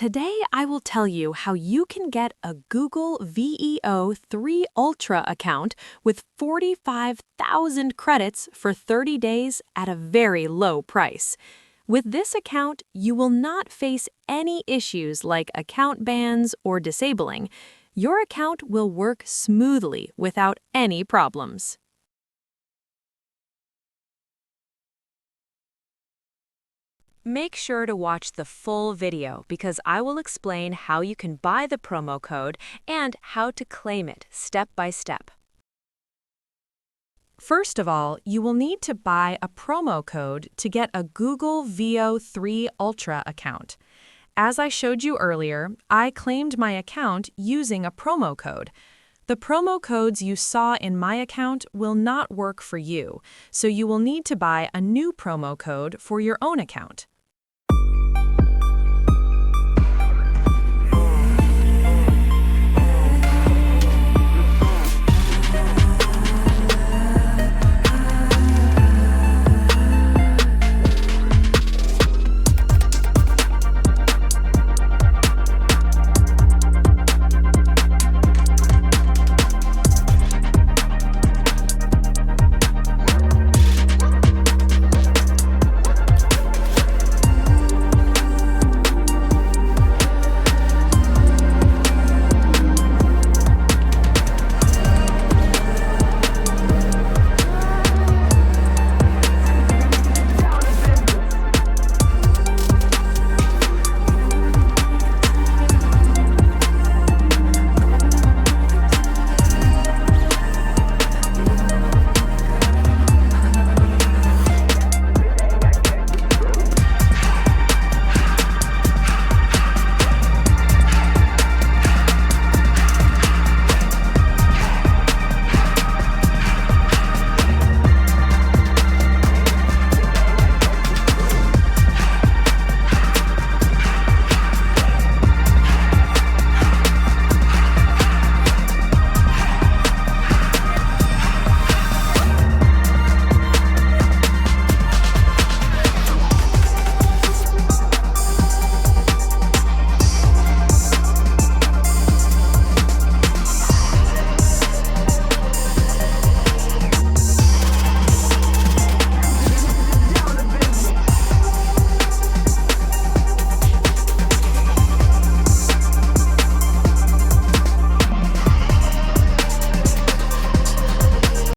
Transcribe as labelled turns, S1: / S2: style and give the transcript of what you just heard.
S1: Today, I will tell you how you can get a Google VEO 3 Ultra account with 45,000 credits for 30 days at a very low price. With this account, you will not face any issues like account bans or disabling. Your account will work smoothly without any problems. Make sure to watch the full video because I will explain how you can buy the promo code and how to claim it step by step. First of all, you will need to buy a promo code to get a Google VEO 3 Ultra account. As I showed you earlier, I claimed my account using a promo code. The promo codes you saw in my account will not work for you, so you will need to buy a new promo code for your own account.